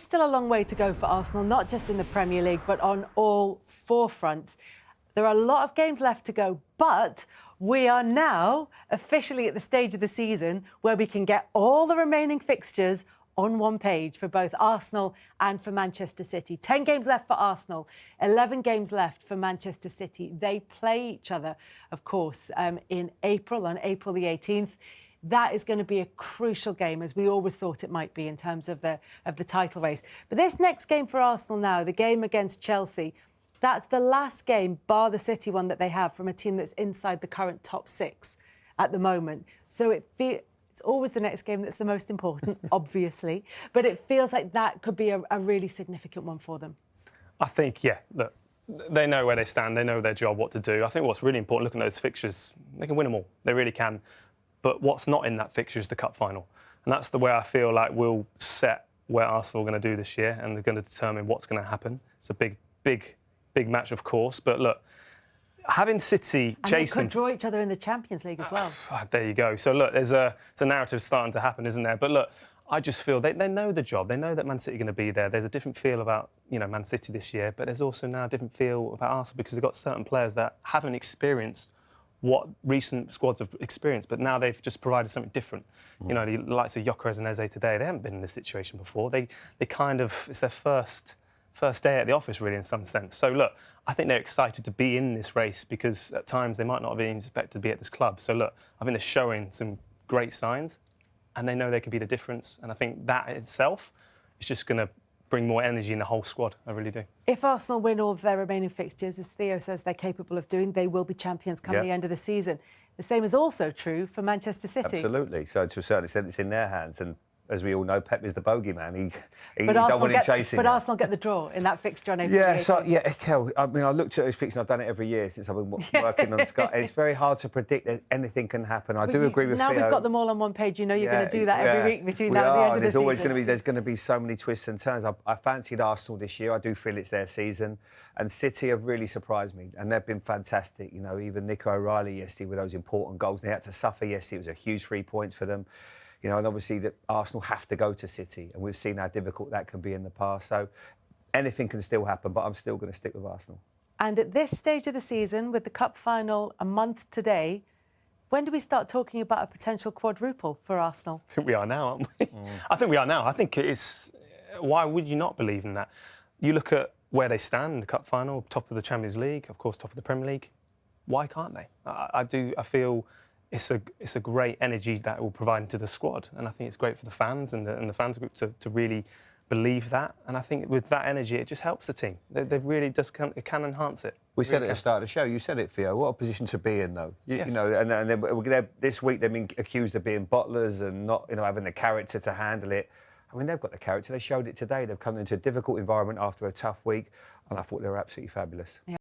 still a long way to go for Arsenal, not just in the Premier League, but on all four fronts. There are a lot of games left to go, but we are now officially at the stage of the season where we can get all the remaining fixtures on one page for both Arsenal and for Manchester City. 10 games left for Arsenal, 11 games left for Manchester City. They play each other, of course, in April, on April the 18th. That is going to be a crucial game, as we always thought it might be in terms of the title race. But this next game for Arsenal now, the game against Chelsea, that's the last game, bar the City one, that they have from a team that's inside the current top six at the moment. So it's always the next game that's the most important, obviously. But it feels like that could be a really significant one for them. I think, yeah, look, they know where they stand. They know their job, what to do. I think what's really important, looking at those fixtures, they can win them all. They really can. But what's not in that fixture is the cup final. And that's the way I feel like we'll set where Arsenal are going to do this year, and they're going to determine what's going to happen. It's a big match, of course. But look, having City chasing... And they could draw each other in the Champions League as well. There you go. So look, it's a narrative starting to happen, isn't there? But look, I just feel they know the job. They know that Man City are going to be there. There's a different feel about, Man City this year, but there's also now a different feel about Arsenal because they've got certain players that haven't experienced what recent squads have experienced, but now they've just provided something different. The likes of Gyökeres and Eze today, they haven't been in this situation before. They kind of, it's their first day at the office, really, in some sense. So, look, I think they're excited to be in this race because at times they might not have been expected to be at this club. So, look, I think they're showing some great signs and they know they can be the difference. And I think that itself is just going to bring more energy in the whole squad. I really do. If Arsenal win all of their remaining fixtures, as Theo says they're capable of doing, they will be champions come the end of the season. The same is also true for Manchester City. Absolutely. So, to a certain extent, it's in their hands. And as we all know, Pep is the bogeyman. He don't want him chasing. But Arsenal get the draw in that fixture on April. Kel, I mean, I looked at his fixture. I've done it every year since I've been working on Sky. It's very hard to predict that anything can happen. I do agree with Theo. Now we've got them all on one page. You're going to do that every week between now and the end of the season. There's going to be so many twists and turns. I fancied Arsenal this year. I do feel it's their season. And City have really surprised me. And they've been fantastic. Even Nico O'Reilly yesterday with those important goals. They had to suffer yesterday. It was a huge 3 points for them. And obviously that Arsenal have to go to City, and we've seen how difficult that can be in the past. So anything can still happen, but I'm still going to stick with Arsenal. And at this stage of the season, with the cup final a month today, when do we start talking about a potential quadruple for Arsenal? I think we are now, aren't we? I think we are now. I think it's... Why would you not believe in that? You look at where they stand in the cup final, top of the Champions League, of course, top of the Premier League. Why can't they? I feel... It's a great energy that it will provide into the squad, and I think it's great for the fans and the fans group to really believe that. And I think with that energy, it just helps the team. They really it can enhance it. We said at the start of the show. You said it, Theo. What a position to be in, though. And this week they've been accused of being bottlers and not, having the character to handle it. I mean, they've got the character. They showed it today. They've come into a difficult environment after a tough week, and I thought they were absolutely fabulous. Yeah.